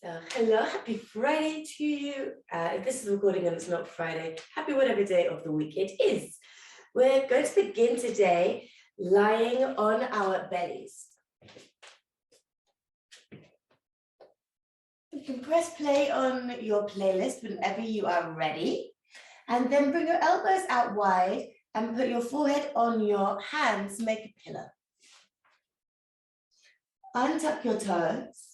So hello, happy Friday to you. If this is recording and it's not Friday, happy whatever day of the week it is. We're going to begin today lying on our bellies. You can press play on your playlist whenever you are ready, and then bring your elbows out wide and put your forehead on your hands, make a pillow. Untuck your toes.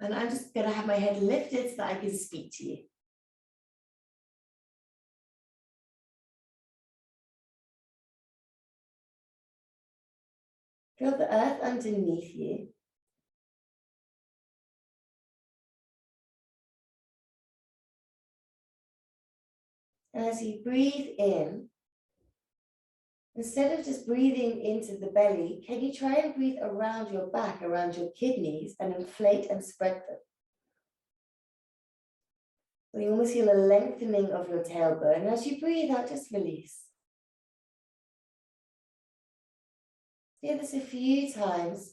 And I'm just going to have my head lifted so that I can speak to you. Feel the earth underneath you. And as you breathe in, instead of just breathing into the belly, can you try and breathe around your back, around your kidneys, and inflate and spread them? So you almost feel a lengthening of your tailbone. And as you breathe out, just release. Do this a few times.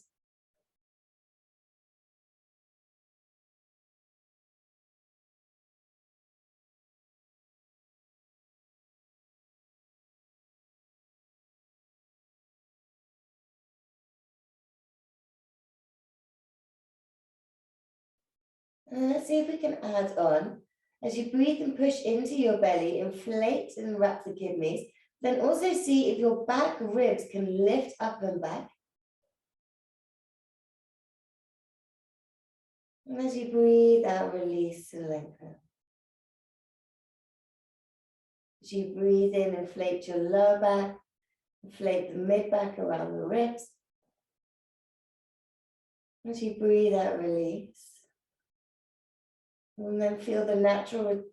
And let's see if we can add on. As you breathe and push into your belly, inflate and wrap the kidneys. Then also see if your back ribs can lift up and back. And as you breathe out, release and lengthen. As you breathe in, inflate your lower back, inflate the mid-back around the ribs. As you breathe out, release. And then feel the natural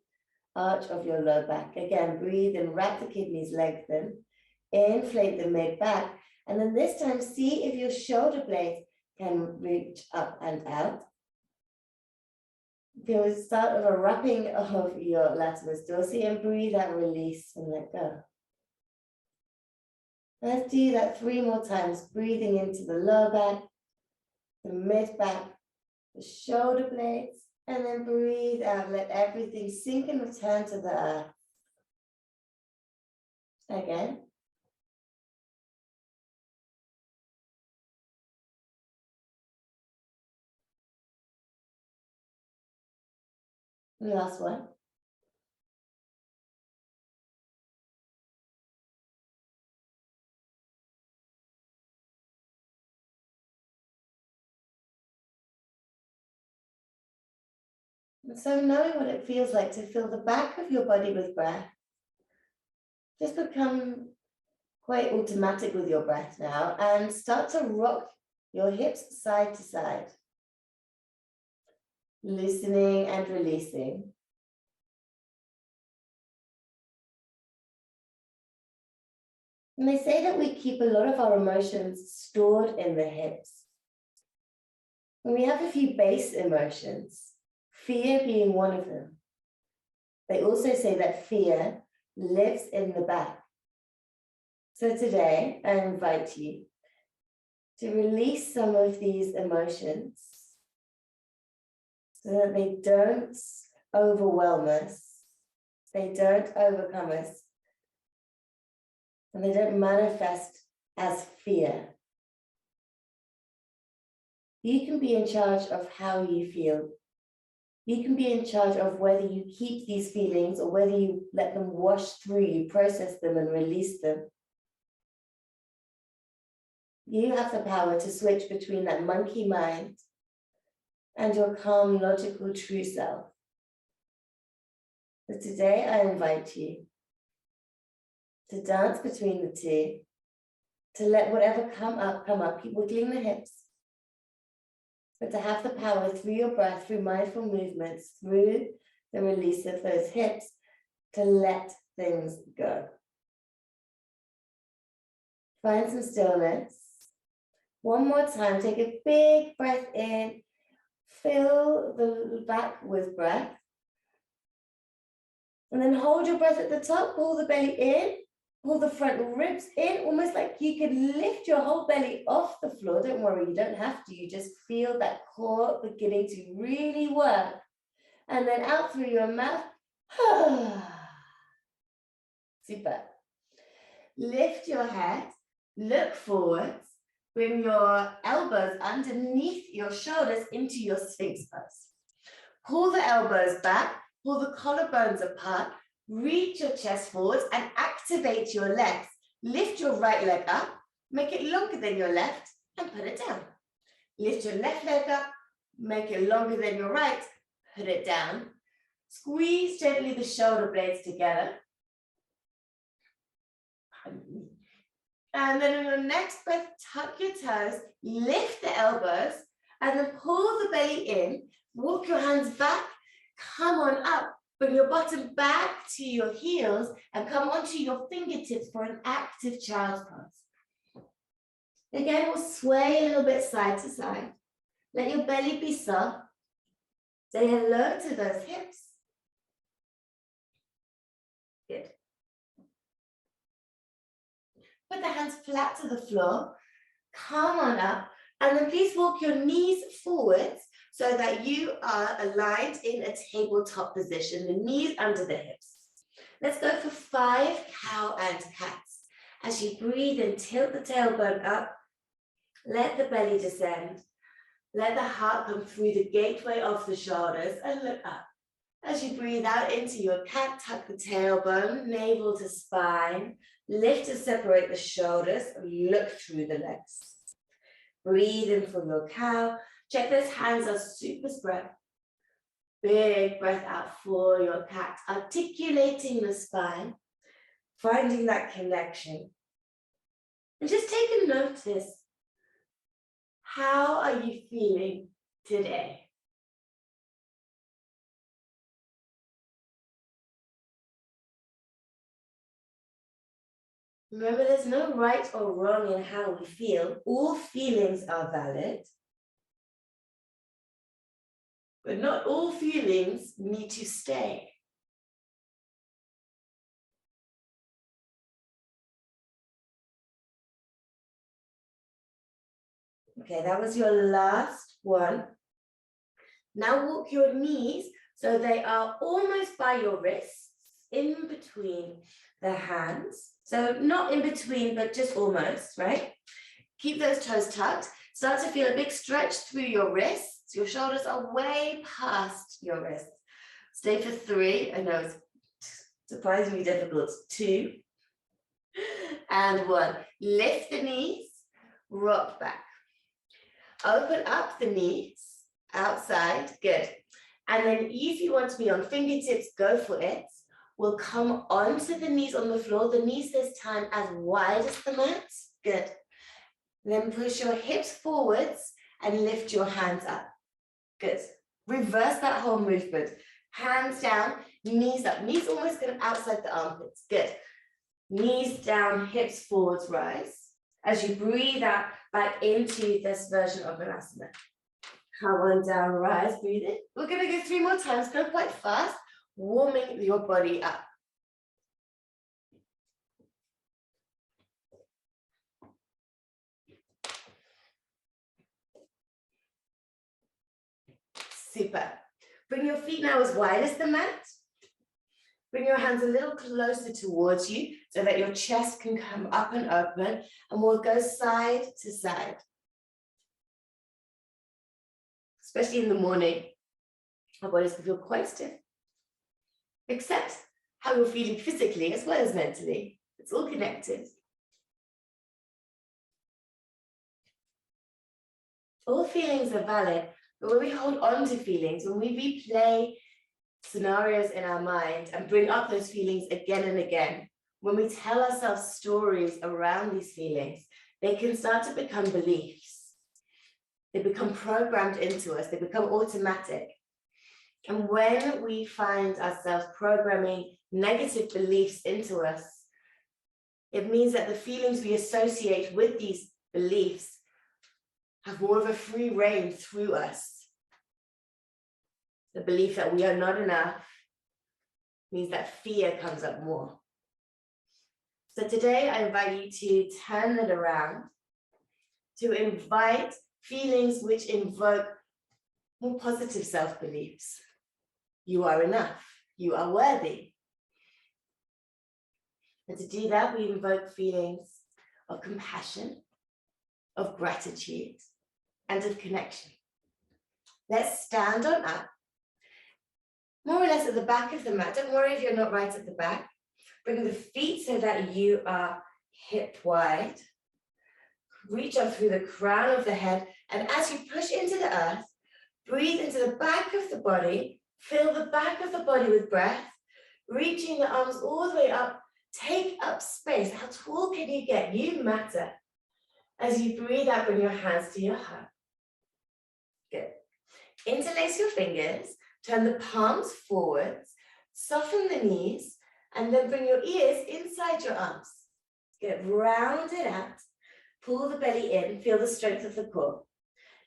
arch of your lower back. Again, breathe and wrap the kidneys, lengthen. Inflate the mid-back. And then this time, see if your shoulder blades can reach up and out. Feel the start of a wrapping of your latissimus dorsi, and breathe out, release, and let go. Let's do that 3 more times, breathing into the lower back, the mid-back, the shoulder blades, and then breathe out, let everything sink and return to the earth. Again. And last one. And so knowing what it feels like to fill the back of your body with breath, just become quite automatic with your breath now and start to rock your hips side to side, loosening and releasing. And they say that we keep a lot of our emotions stored in the hips. And we have a few base emotions, fear being one of them. They also say that fear lives in the back. So today, I invite you to release some of these emotions so that they don't overwhelm us, they don't overcome us, and they don't manifest as fear. You can be in charge of how you feel. You can be in charge of whether you keep these feelings or whether you let them wash through you, process them and release them. You have the power to switch between that monkey mind and your calm, logical, true self. So today I invite you to dance between the two, to let whatever come up, keep wiggling the hips, but to have the power through your breath, through mindful movements, through the release of those hips, to let things go. Find some stillness. One more time, take a big breath in, fill the back with breath, and then hold your breath at the top, pull the belly in, Pull the front ribs in, almost like you can lift your whole belly off the floor. Don't worry, you don't have to. You just feel that core beginning to really work. And then out through your mouth. Super. Lift your head, look forwards, bring your elbows underneath your shoulders into your Sphinx pose. Pull the elbows back, pull the collarbones apart, reach your chest forwards and activate your legs. Lift your right leg up, make it longer than your left and put it down. Lift your left leg up, make it longer than your right, put it down. Squeeze gently the shoulder blades together. And then in your next breath, tuck your toes, lift the elbows, and then pull the belly in, walk your hands back, come on up, bring your bottom back to your heels, and come onto your fingertips for an active child's pose. Again, we'll sway a little bit side to side. Let your belly be soft. Say hello to those hips. Good. Put the hands flat to the floor. Come on up. And then please walk your knees forwards so that you are aligned in a tabletop position, the knees under the hips. Let's go for 5 cow and cats. As you breathe in, tilt the tailbone up. Let the belly descend. Let the heart come through the gateway of the shoulders and look up. As you breathe out into your cat, tuck the tailbone, navel to spine. Lift and separate the shoulders and look through the legs. Breathe in for your cow. Check those hands are super spread. Big breath out for your cat, articulating the spine, finding that connection. And just take a notice. How are you feeling today? Remember, there's no right or wrong in how we feel. All feelings are valid. But not all feelings need to stay. Okay, that was your last one. Now walk your knees so they are almost by your wrists, in between the hands. So not in between, but just almost, right? Keep those toes tucked. Start to feel a big stretch through your wrists. Your shoulders are way past your wrists. Stay for 3. I know it's surprisingly difficult. 2 and 1. Lift the knees, rock back. Open up the knees, outside, good. And then if you want to be on fingertips, go for it. We'll come onto the knees on the floor. The knees this time as wide as the mat, good. Then push your hips forwards and lift your hands up, good. Reverse that whole movement. Hands down, knees up. Knees almost kind of outside the armpits, good. Knees down, hips forwards, rise. As you breathe out back into this version of Vinyasa. Come on down, rise, breathe in. We're going to go 3 more times, go quite fast, warming your body up. Super. Bring your feet now as wide as the mat. Bring your hands a little closer towards you so that your chest can come up and open, and we'll go side to side. Especially in the morning, our bodies can feel quite stiff. Accept how you're feeling physically as well as mentally. It's all connected. All feelings are valid, but when we hold on to feelings, when we replay scenarios in our mind and bring up those feelings again and again, when we tell ourselves stories around these feelings, they can start to become beliefs. They become programmed into us. They become automatic. And when we find ourselves programming negative beliefs into us, it means that the feelings we associate with these beliefs have more of a free reign through us. The belief that we are not enough means that fear comes up more. So today I invite you to turn it around, to invite feelings which invoke more positive self-beliefs. You are enough. You are worthy. And to do that, we invoke feelings of compassion, of gratitude, and of connection. Let's stand on up, more or less at the back of the mat. Don't worry if you're not right at the back. Bring the feet so that you are hip wide. Reach up through the crown of the head, and as you push into the earth, breathe into the back of the body, fill the back of the body with breath, reaching the arms all the way up. Take up space. How tall can you get? You matter. As you breathe out, bring your hands to your heart. Good. Interlace your fingers, turn the palms forwards, soften the knees, and then bring your ears inside your arms. Good. Round it out. Pull the belly in. Feel the strength of the core.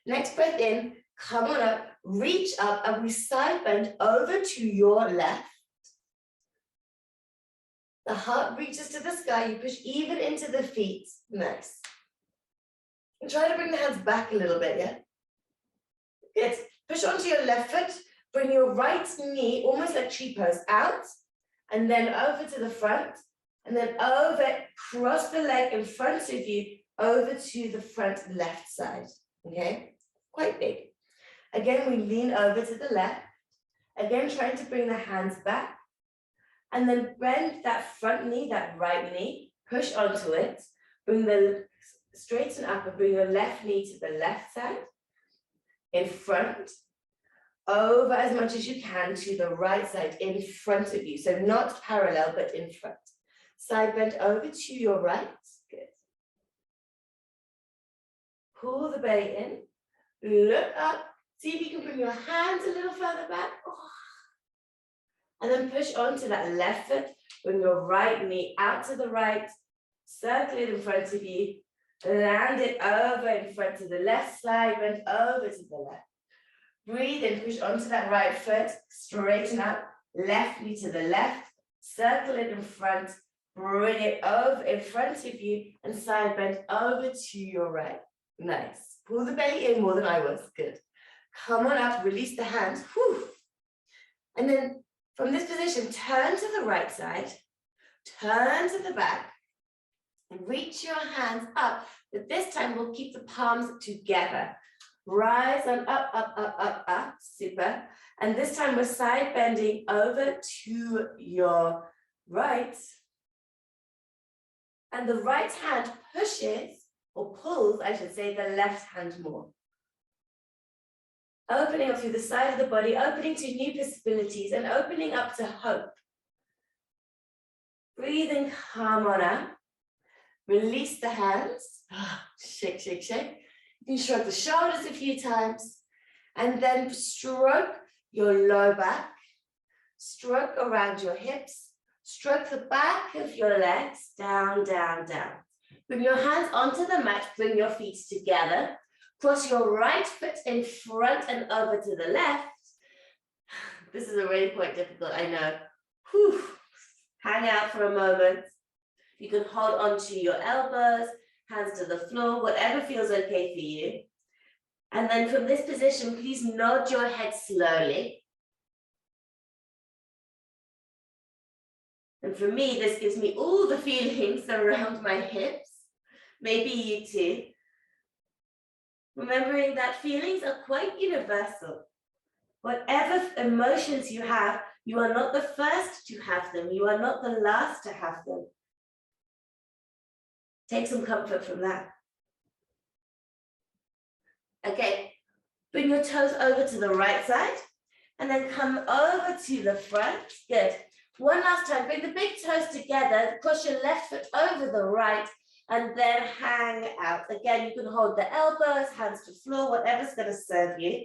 Next breath in. Come on up. Reach up, and we side bend over to your left. The heart reaches to the sky. You push even into the feet. Nice. And try to bring the hands back a little bit, yeah? Good. Push onto your left foot. Bring your right knee, almost like tree pose, out. And then over to the front. And then over, cross the leg in front of you, over to the front left side. Okay? Quite big. Again, we lean over to the left. Again, trying to bring the hands back. And then bend that front knee, that right knee, push onto it, bring the straighten up and bring your left knee to the left side, in front, over as much as you can to the right side in front of you. So not parallel, but in front. Side bend over to your right, good. Pull the belly in, look up, see if you can bring your hands a little further back. Oh. And then push onto that left foot, bring your right knee out to the right, circle it in front of you, land it over in front of the left side, bend over to the left. Breathe and push onto that right foot, straighten up, left knee to the left, circle it in front, bring it over in front of you, and side bend over to your right. Nice. Pull the belly in more than I was, good. Come on up, release the hands, whew. And then from this position, turn to the right side, turn to the back, and reach your hands up, but this time we'll keep the palms together. Rise on up, up, up, up, up, super. And this time we're side bending over to your right. And the right hand pushes, or pulls, I should say, the left hand more. Opening up through the side of the body, opening to new possibilities, and opening up to hope. Breathing, come on up. Release the hands. Shake, shake, shake. You can shrug the shoulders a few times. And then stroke your low back. Stroke around your hips. Stroke the back of your legs. Down, down, down. Bring your hands onto the mat. Bring your feet together. Cross your right foot in front and over to the left. This is already quite difficult, I know. Whew. Hang out for a moment. You can hold onto your elbows, hands to the floor, whatever feels okay for you. And then from this position, please nod your head slowly. And for me, this gives me all the feelings around my hips. Maybe you too. Remembering that feelings are quite universal. Whatever emotions you have, you are not the first to have them. You are not the last to have them. Take some comfort from that. Okay, bring your toes over to the right side and then come over to the front. Good. One last time, bring the big toes together, cross your left foot over the right, and then hang out. Again, you can hold the elbows, hands to floor, whatever's going to serve you.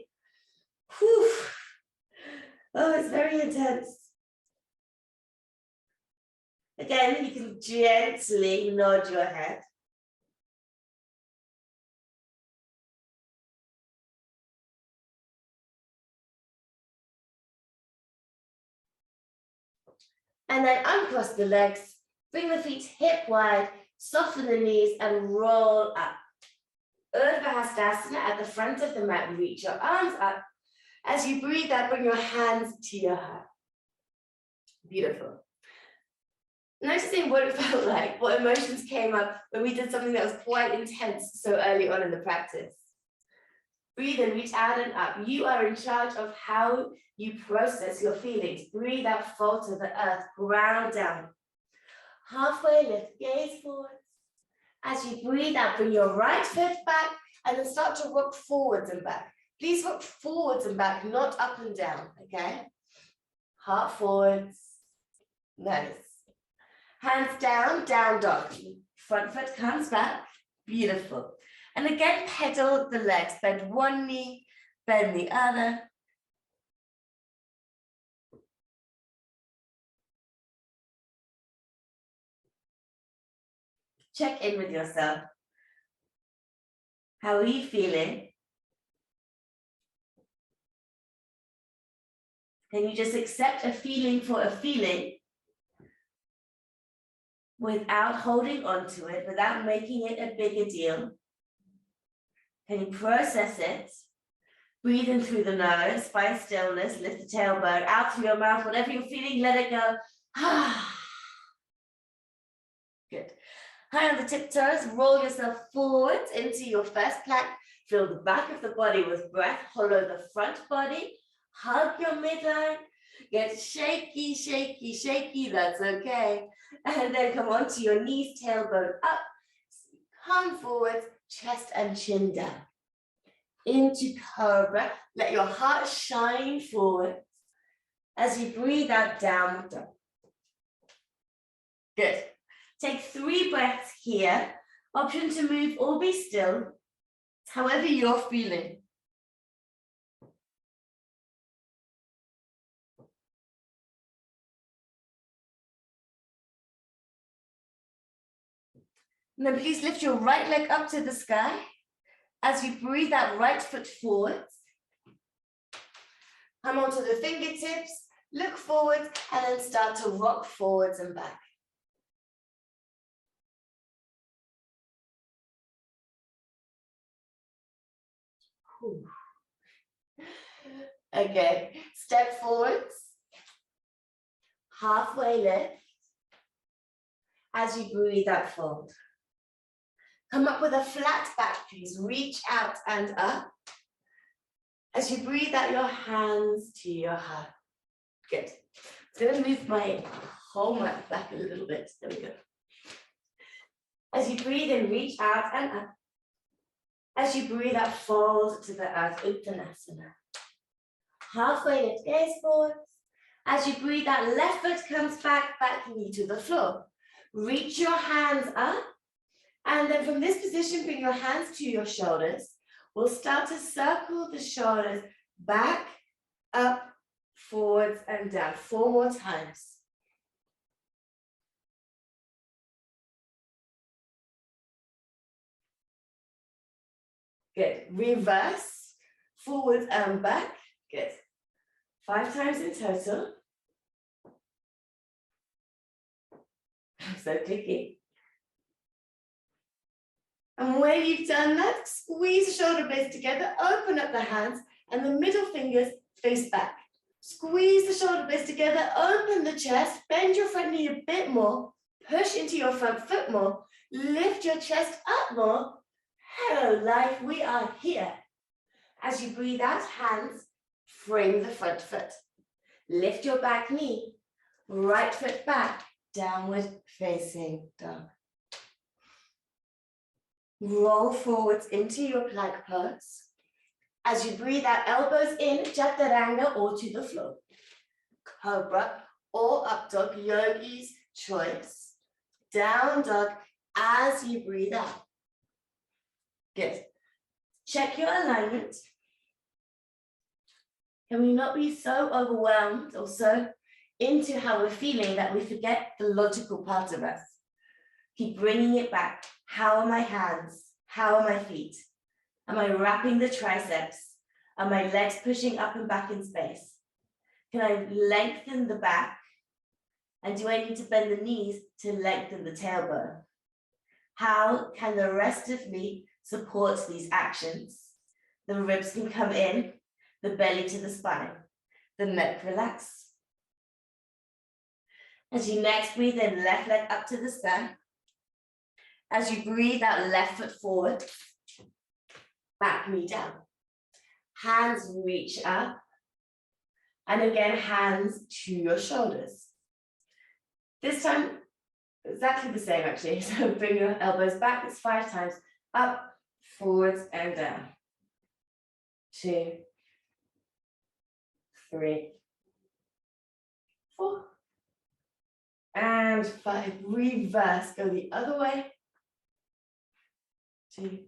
Whew. Oh, it's very intense. Again, you can gently nod your head. And then uncross the legs, Bring the feet hip wide, soften the knees and roll up. Urdhva Hastasana at the front of the mat, reach your arms up. As you breathe out, bring your hands to your heart. Beautiful. Noticing what it felt like, what emotions came up when we did something that was quite intense so early on in the practice. Breathe in, reach out and up. You are in charge of how you process your feelings. Breathe out, fall to the earth, ground down. Halfway lift, gaze forwards. As you breathe out, bring your right foot back and then start to rock forwards and back. Please rock forwards and back, not up and down, okay? Heart forwards. Nice. Hands down, down dog. Front foot comes back. Beautiful. And again, pedal the legs. Bend one knee, bend the other. Check in with yourself. How are you feeling? Can you just accept a feeling for a feeling without holding on to it, without making it a bigger deal? Can you process it? Breathe in through the nose, find stillness, lift the tailbone, out through your mouth, whatever you're feeling, let it go. Good. High on the tiptoes, roll yourself forwards into your first plank. Fill the back of the body with breath, hollow the front body, hug your midline, get shaky, shaky, shaky, that's okay. And then come onto your knees, tailbone up, come forwards, chest and chin down. Into cobra, let your heart shine forward. As you breathe out, downward dog. Good. Take 3 breaths here. Option to move or be still, however you're feeling. And then please lift your right leg up to the sky. As you breathe out, right foot forwards. Come onto the fingertips, look forwards, and then start to rock forwards and back. Okay, step forwards, halfway lift. As you breathe out, fold. Come up with a flat back, please. Reach out and up. As you breathe out, your hands to your heart. Good. I'm going to move my whole mat back a little bit. There we go. As you breathe in, reach out and up. As you breathe out, fold to the earth, Uttanasana. Halfway lift, gaze forwards. As you breathe out, left foot comes back, back knee to the floor. Reach your hands up. And then from this position, bring your hands to your shoulders. We'll start to circle the shoulders back, up, forwards, and down. 4 more times. Good. Reverse, forwards and back. Good. 5 times in total. I'm so clicky. And when you've done that, squeeze the shoulder blades together, open up the hands, and the middle fingers face back. Squeeze the shoulder blades together, open the chest, bend your front knee a bit more, push into your front foot more, lift your chest up more. Hello, life, we are here. As you breathe out, hands, frame the front foot. Lift your back knee, right foot back, downward facing dog. Roll forwards into your plank pose. As you breathe out, elbows in, chaturanga or to the floor. Cobra or up dog, yogi's choice. Down dog as you breathe out. Good. Check your alignment. Can we not be so overwhelmed or so into how we're feeling that we forget the logical part of us? Keep bringing it back. How are my hands? How are my feet? Am I wrapping the triceps? Are my legs pushing up and back in space? Can I lengthen the back And do I need to bend the knees to lengthen the tailbone? How can the rest of me support these actions? The ribs can come in, the belly to the spine, the neck relax. As you next breathe in, left leg up to the sky. As you breathe out, left foot forward, back knee down. Hands reach up. And again, hands to your shoulders. This time, exactly the same actually. So bring your elbows back, it's 5 times. Up, forwards and down. 2, 3, 4. And 5, reverse, go the other way. 2,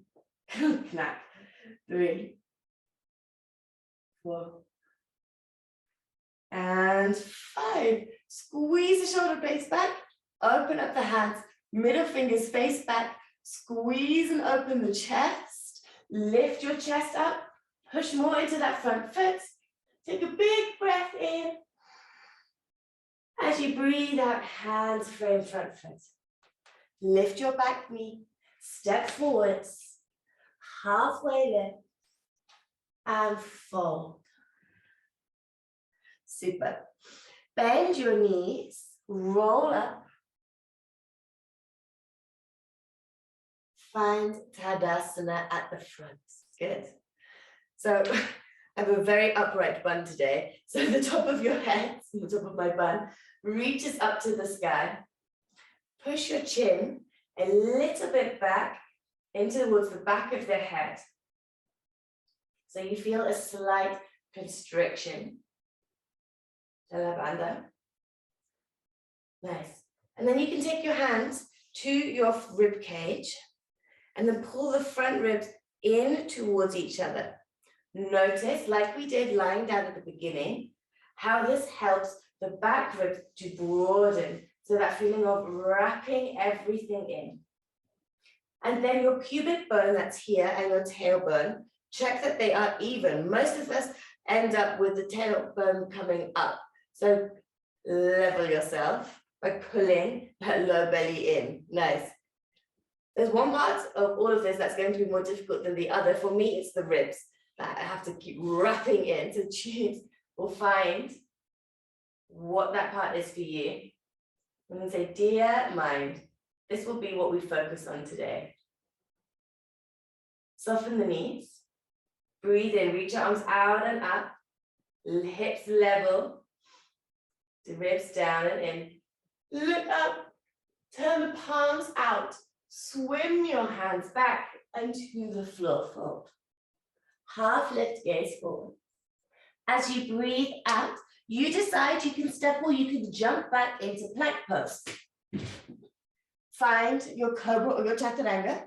knack, 3, 4, and 5. Squeeze the shoulder blades back, open up the hands, middle fingers face back, squeeze and open the chest, lift your chest up, push more into that front foot, take a big breath in. As you breathe out, hands frame front foot. Lift your back knee, step forwards, halfway lift, and fold. Super. Bend your knees, roll up. Find Tadasana at the front. Good. So I have a very upright bun today. So the top of your head, the top of my bun, reaches up to the sky. Push your chin a little bit back into towards the back of the head. So you feel a slight constriction. Nice. And then you can take your hands to your rib cage and then pull the front ribs in towards each other. Notice, like we did lying down at the beginning, how this helps the back ribs to broaden. So that feeling of wrapping everything in. And then your pubic bone that's here and your tailbone, check that they are even. Most of us end up with the tailbone coming up. So level yourself by pulling that low belly in. Nice. There's one part of all of this that's going to be more difficult than the other. For me, it's the ribs that I have to keep wrapping in to choose or find what that part is for you. I'm going to say, dear mind, this will be what we focus on today. Soften the knees. Breathe in, reach your arms out and up. Hips level. The ribs down and in. Look up. Turn the palms out. Swim your hands back and to the floor fold. Half lift, gaze forward. As you breathe out, you decide you can step or you can jump back into plank pose. Find your cobra or your chaturanga.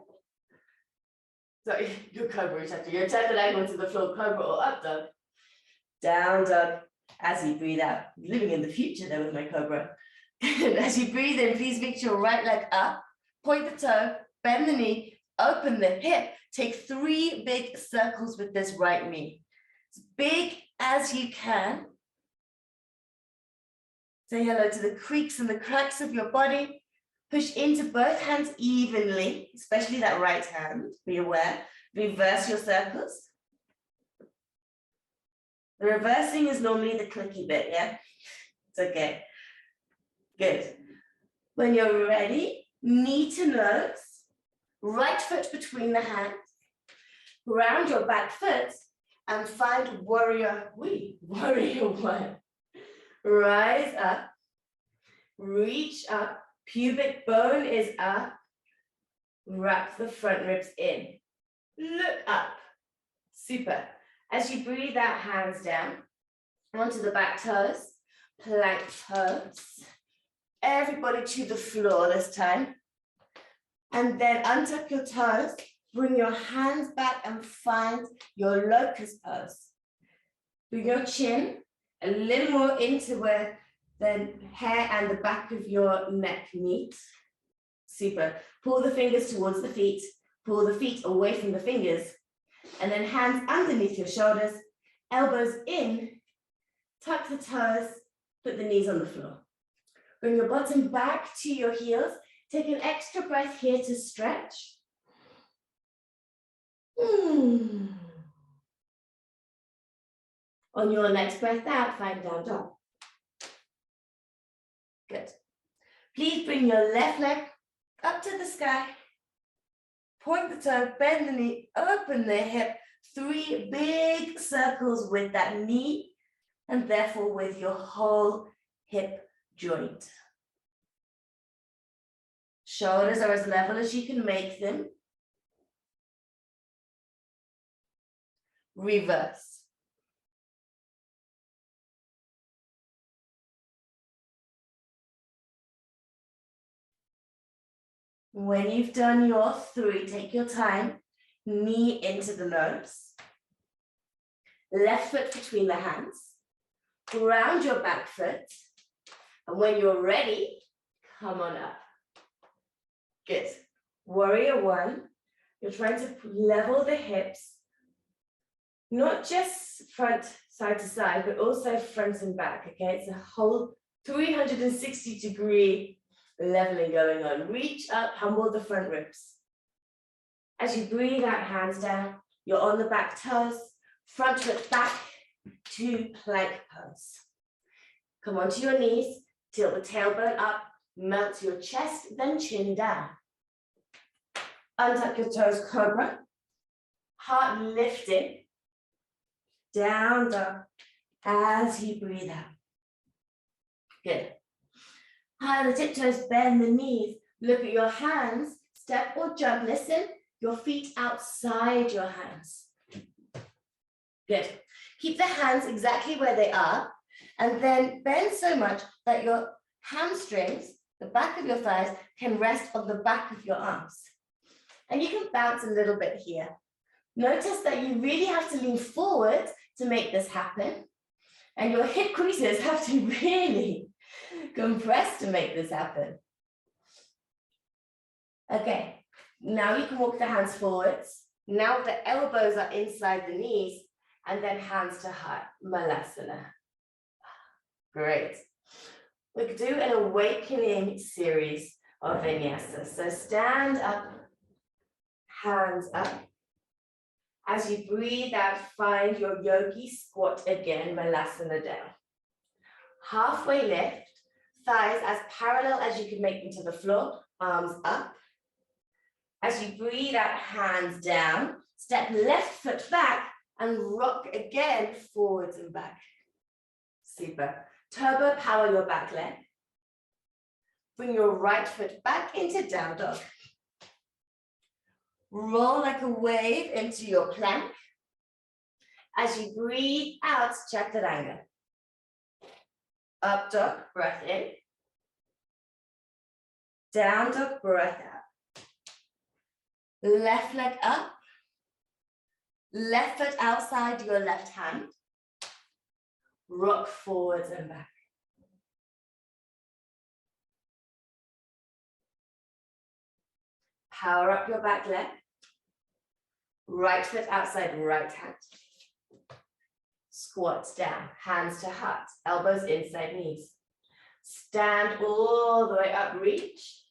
Sorry, your cobra or chaturanga. Your chaturanga to the floor, cobra or up dog. Down dog. As you breathe out, living in the future there with my cobra. As you breathe in, please reach your right leg up, point the toe, bend the knee, open the hip. Take 3 big circles with this right knee. As big as you can. Say hello to the creaks and the cracks of your body. Push into both hands evenly, especially that right hand. Be aware. Reverse your circles. The reversing is normally the clicky bit, yeah? It's okay. Good. When you're ready, knee to nose, right foot between the hands, round your back foot, and find warrior one. Rise up, reach up, pubic bone is up, wrap the front ribs in. Look up. Super. As you breathe out, hands down, onto the back toes, plank pose. Everybody to the floor this time. And then untuck your toes, bring your hands back and find your locust pose. Bring your chin a little more into where the hair and the back of your neck meet. Super. Pull the fingers towards the feet, pull the feet away from the fingers. And then hands underneath your shoulders, elbows in, tuck the toes, put the knees on the floor. Bring your bottom back to your heels. Take an extra breath here to stretch. On your next breath out, find down dog. Good. Please bring your left leg up to the sky. Point the toe, bend the knee, open the hip. 3 big circles with that knee and therefore with your whole hip joint. Shoulders are as level as you can make them. Reverse. When you've done your 3, take your time, knee into the nose, left foot between the hands, ground your back foot, and when you're ready, come on up. Good. Warrior 1, you're trying to level the hips, not just front, side to side, but also front and back, okay? It's a whole 360-degree leveling going on. Reach up, humble the front ribs. As you breathe out, hands down, you're on the back toes, front foot back to plank pose. Come onto your knees, tilt the tailbone up, melt your chest, then chin down. Untuck your toes, cobra. Heart lifted, down dog, as you breathe out. Good. High the tiptoes, bend the knees. Look at your hands, step or jump. Listen, your feet outside your hands. Good. Keep the hands exactly where they are, and then bend so much that your hamstrings, the back of your thighs, can rest on the back of your arms. And you can bounce a little bit here. Notice that you really have to lean forward to make this happen. And your hip creases have to really compress to make this happen. Okay, now you can walk the hands forwards. Now the elbows are inside the knees, and then hands to heart, Malasana. Great. We could do an awakening series of vinyasa. So stand up, hands up. As you breathe out, find your yogi squat again, Malasana down. Halfway lift, thighs as parallel as you can make them to the floor, arms up. As you breathe out, hands down, step left foot back and rock again forwards and back. Super. Turbo power your back leg. Bring your right foot back into down dog. Roll like a wave into your plank. As you breathe out, chaturanga. Up dog, breath in. Down dog, breath out. Left leg up. Left foot outside your left hand. Rock forwards and back. Power up your back leg. Right foot outside right hand. Squats down, hands to heart, elbows inside knees. Stand all the way up, reach.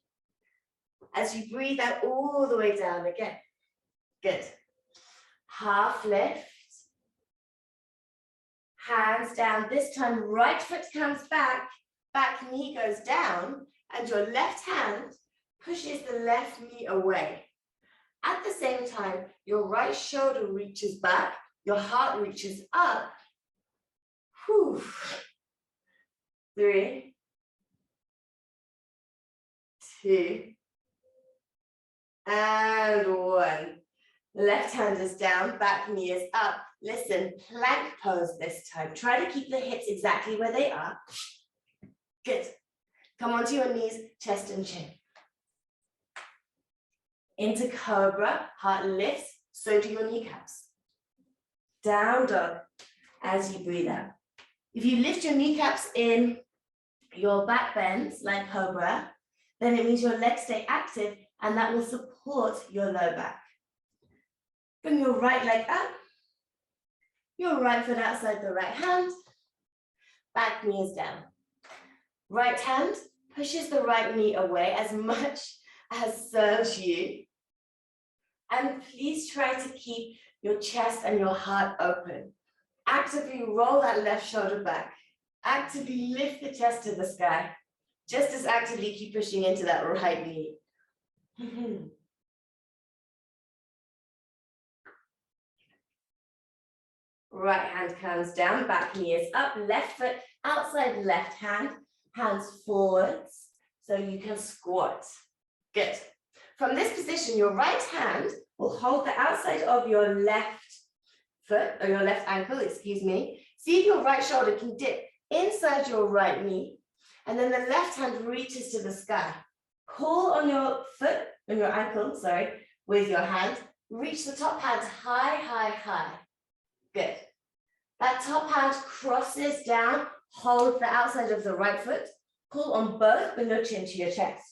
As you breathe out all the way down again. Good. Half lift. Hands down. This time, right foot comes back, back knee goes down, and your left hand pushes the left knee away. At the same time, your right shoulder reaches back, your heart reaches up. Whew. 3, 2, and 1. Left hand is down, back knee is up. Listen, plank pose this time. Try to keep the hips exactly where they are. Good. Come onto your knees, chest and chin. Into cobra, heart lifts, so do your kneecaps. Down dog as you breathe out. If you lift your kneecaps in your back bends like cobra, then it means your legs stay active and that will support your low back. Bring your right leg up, your right foot outside the right hand, back knee is down. Right hand pushes the right knee away as much as serves you. And please try to keep your chest and your heart open. Actively roll that left shoulder back. Actively lift the chest to the sky. Just as actively keep pushing into that right knee. Right hand comes down, back knee is up, left foot outside left hand, hands forwards, so you can squat. Good. From this position, your right hand will hold the outside of your left foot, or your left ankle, excuse me. See if your right shoulder can dip inside your right knee, and then the left hand reaches to the sky. Pull on your foot, on your ankle, sorry, with your hand. Reach the top hand high, high, high. Good. That top hand crosses down, hold the outside of the right foot, pull on both, bring your chin to your chest.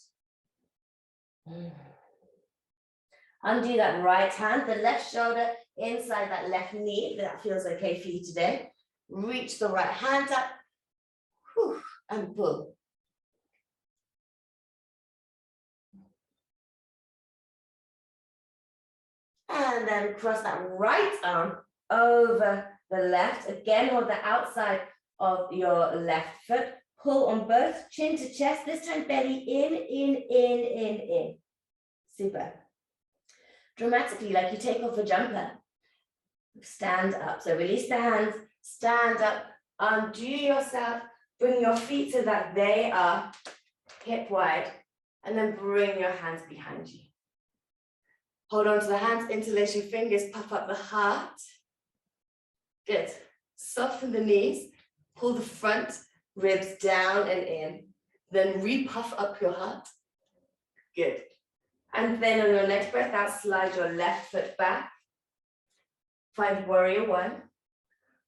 Undo that right hand, the left shoulder inside that left knee, if that feels okay for you today. Reach the right hand up, and pull. And then cross that right arm over the left. Again, hold the outside of your left foot. Pull on both, chin to chest. This time belly in. Super. Dramatically, like you take off a jumper. Stand up. So release the hands, stand up, undo yourself, bring your feet so that they are hip wide, and then bring your hands behind you. Hold on to the hands, interlace your fingers, puff up the heart. Good. Soften the knees, pull the front ribs down and in, then re-puff up your heart. Good. And then on your next breath out, slide your left foot back. Find warrior one.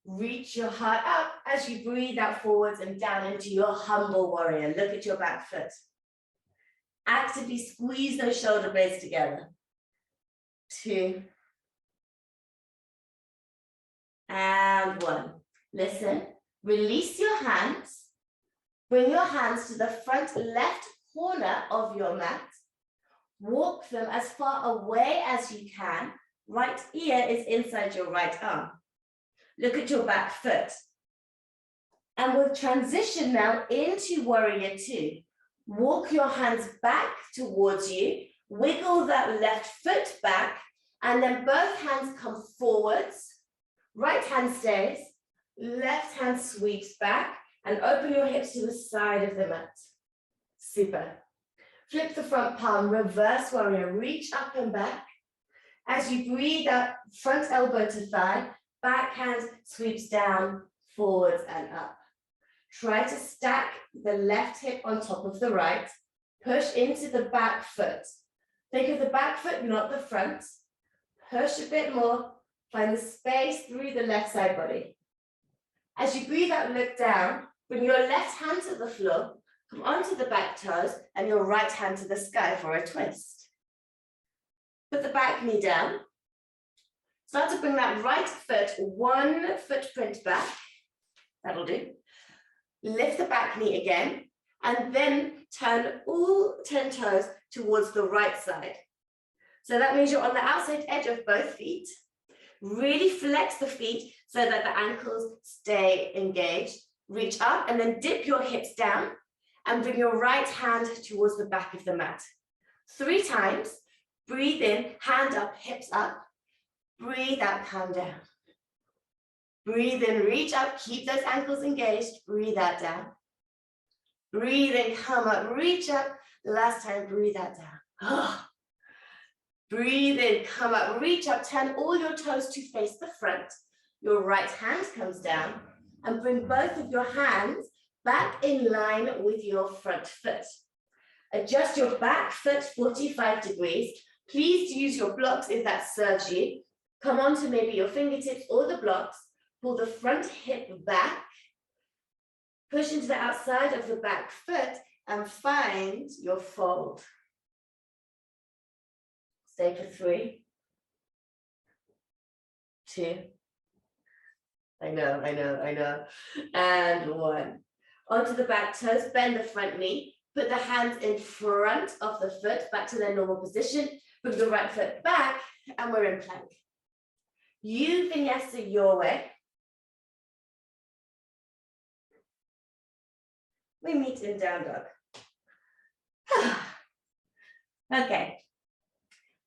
Reach your heart up as you breathe out forwards and down into your humble warrior. Look at your back foot. Actively squeeze those shoulder blades together. 2. And 1. Listen, release your hands. Bring your hands to the front left corner of your mat. Walk them as far away as you can. Right ear is inside your right arm. Look at your back foot. And we'll transition now into warrior 2. Walk your hands back towards you. Wiggle that left foot back. And then both hands come forwards. Right hand stays. Left hand sweeps back. And open your hips to the side of the mat. Super. Flip the front palm, reverse warrior. Reach up and back. As you breathe out, front elbow to thigh, back hand sweeps down, forwards and up. Try to stack the left hip on top of the right. Push into the back foot. Think of the back foot, not the front. Push a bit more. Find the space through the left side body. As you breathe out, look down. Bring your left hand to the floor. Come onto the back toes and your right hand to the sky for a twist. Put the back knee down. Start to bring that right foot 1 footprint back. That'll do. Lift the back knee again, and then turn all 10 toes towards the right side. So that means you're on the outside edge of both feet. Really flex the feet so that the ankles stay engaged. Reach up and then dip your hips down and bring your right hand towards the back of the mat. 3 times. Breathe in, hand up, hips up. Breathe out, come down. Breathe in, reach up, keep those ankles engaged. Breathe out, down. Breathe in, come up, reach up. The last time, breathe out, down. Breathe in, come up, reach up, turn all your toes to face the front. Your right hand comes down and bring both of your hands back in line with your front foot. Adjust your back foot 45 degrees. Please use your blocks if that serves you. Come onto maybe your fingertips or the blocks. Pull the front hip back. Push into the outside of the back foot and find your fold. Stay for 3, 2. I know. And 1. Onto the back toes, bend the front knee. Put the hands in front of the foot, back to their normal position. Bring the right foot back, and we're in plank. You vinyasa your way. We meet in down dog. Okay.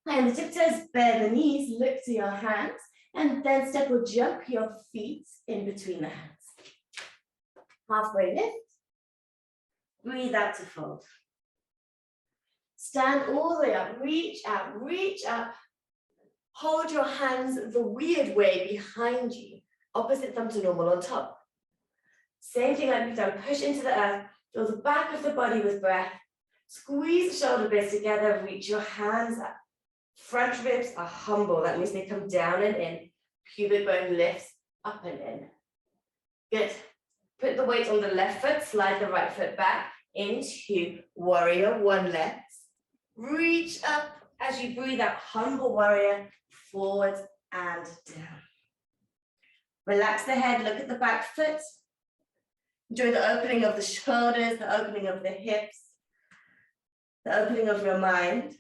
And the tiptoes, bare the knees, look to your hands, and then step or jump your feet in between the hands. Halfway lift. Breathe out to fold. Stand all the way up, reach out, reach up. Hold your hands the weird way behind you. Opposite thumb to normal on top. Same thing like we've done. Push into the earth. Fill the back of the body with breath. Squeeze the shoulder blades together. Reach your hands up. Front ribs are humble. That means they come down and in. Pubic bone lifts up and in. Good. Put the weight on the left foot. Slide the right foot back into warrior one leg. Reach up as you breathe out. Humble warrior. Forward and down. Relax the head. Look at the back foot. Enjoy the opening of the shoulders, the opening of the hips, the opening of your mind.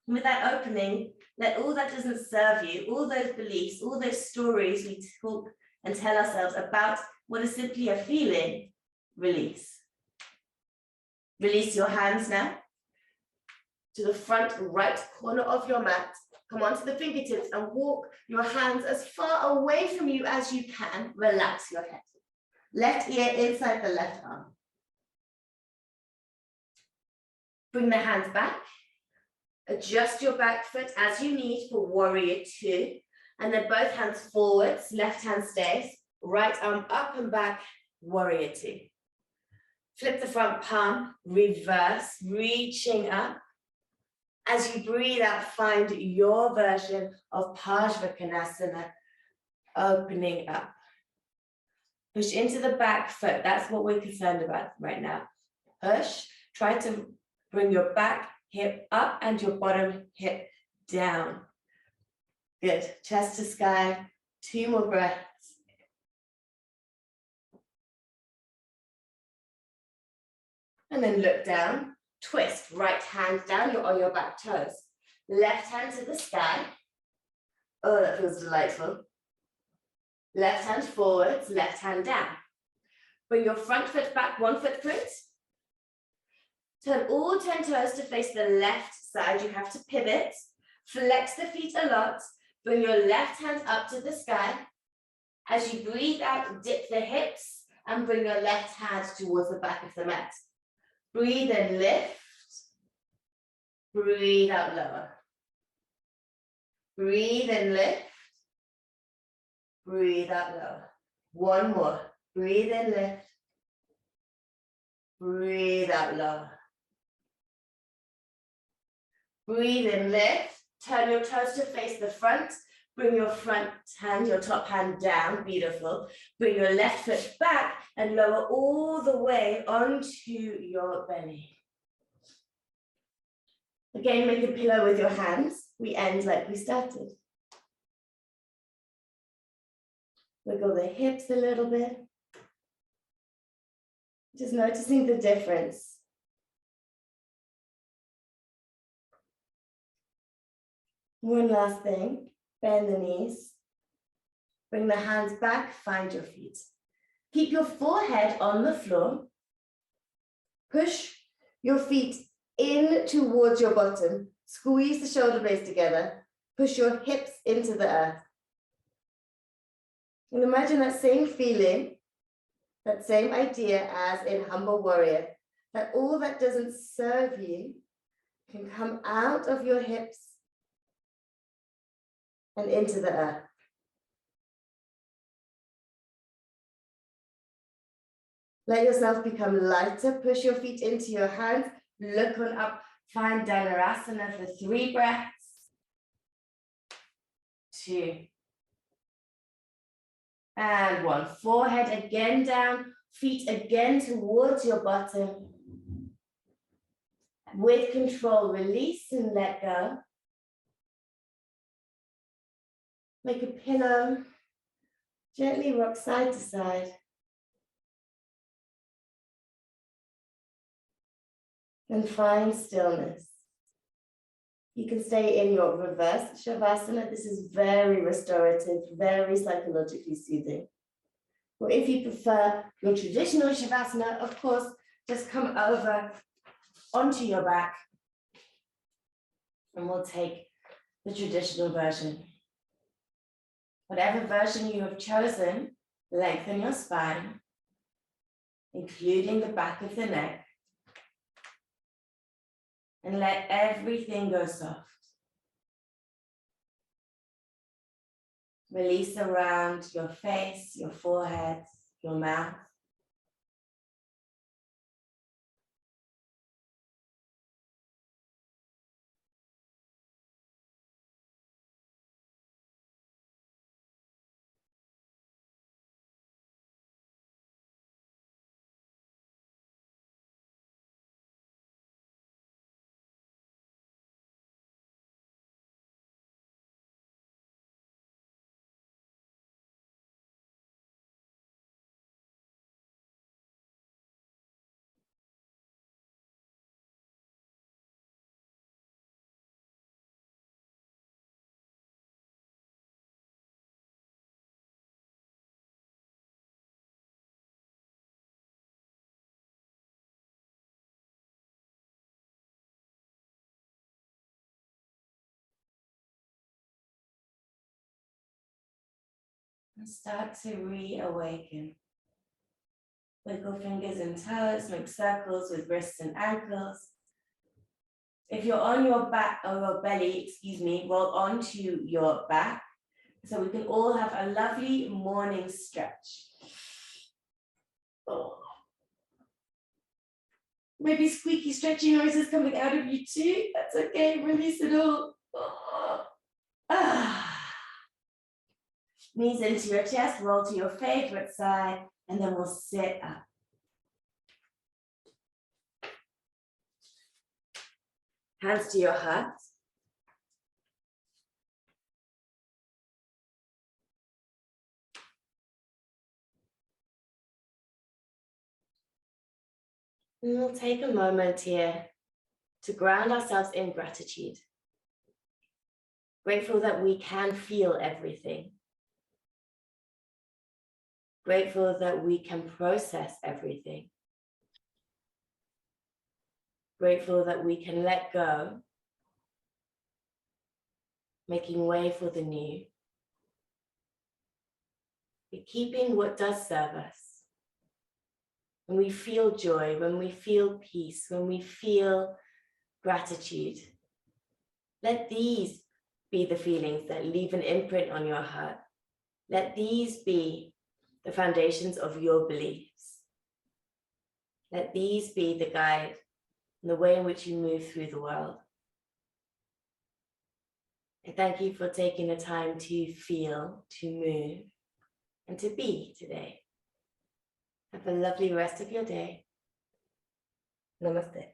With that opening, let all that doesn't serve you, all those beliefs, all those stories we talk and tell ourselves about what is simply a feeling, release. Release your hands now to the front right corner of your mat. Come onto the fingertips and walk your hands as far away from you as you can. Relax your head. Left ear inside the left arm. Bring the hands back. Adjust your back foot as you need for warrior two. And then both hands forwards, left hand stays. Right arm up and back, warrior two. Flip the front palm, reverse, reaching up. As you breathe out, find your version of Parsvakonasana, opening up. Push into the back foot. That's what we're concerned about right now. Push. Try to bring your back hip up and your bottom hip down. Good. Chest to sky. 2 more breaths. And then look down. Twist. Right hand down. You're on your back toes. Left hand to the sky. Oh, that feels delightful. Left hand forwards, left hand down. Bring your front foot back, 1 footprint. Turn all 10 toes to face the left side. You have to pivot. Flex the feet a lot. Bring your left hand up to the sky. As you breathe out, dip the hips and bring your left hand towards the back of the mat. Breathe and lift. Breathe out lower. Breathe and lift. Breathe out lower. 1 more. Breathe in, lift. Breathe out lower. Breathe in, lift. Turn your toes to face the front. Bring your front hand, your top hand down. Beautiful. Bring your left foot back and lower all the way onto your belly. Again, make a pillow with your hands. We end like we started. Wiggle the hips a little bit. Just noticing the difference. One last thing, bend the knees. Bring the hands back, find your feet. Keep your forehead on the floor. Push your feet in towards your bottom. Squeeze the shoulder blades together. Push your hips into the earth. And imagine that same feeling, that same idea as in Humble Warrior, that all that doesn't serve you can come out of your hips and into the earth. Let yourself become lighter. Push your feet into your hands. Look on up. Find Dhanurasana for 3 breaths. 2. And 1. Forehead again down. Feet again towards your bottom. With control, release and let go. Make a pillow. Gently rock side to side. And find stillness. You can stay in your reverse Shavasana. This is very restorative, very psychologically soothing. Or if you prefer your traditional Shavasana, of course, just come over onto your back and we'll take the traditional version. Whatever version you have chosen, lengthen your spine, including the back of the neck, and let everything go soft. Release around your face, your forehead, your mouth. And start to reawaken. Wiggle fingers and toes, make circles with wrists and ankles. If you're on your back or your belly, roll onto your back. So we can all have a lovely morning stretch. Oh. Maybe squeaky stretchy noises coming out of you too. That's okay, release it all. Oh. Ah. Knees into your chest, roll to your favorite side, and then we'll sit up. Hands to your heart. And we'll take a moment here to ground ourselves in gratitude. Grateful that we can feel everything. Grateful that we can process everything. Grateful that we can let go, making way for the new. But keeping what does serve us. When we feel joy, when we feel peace, when we feel gratitude, let these be the feelings that leave an imprint on your heart. Let these be the foundations of your beliefs. Let these be the guide and the way in which you move through the world. I thank you for taking the time to feel, to move, and to be today. Have a lovely rest of your day. Namaste.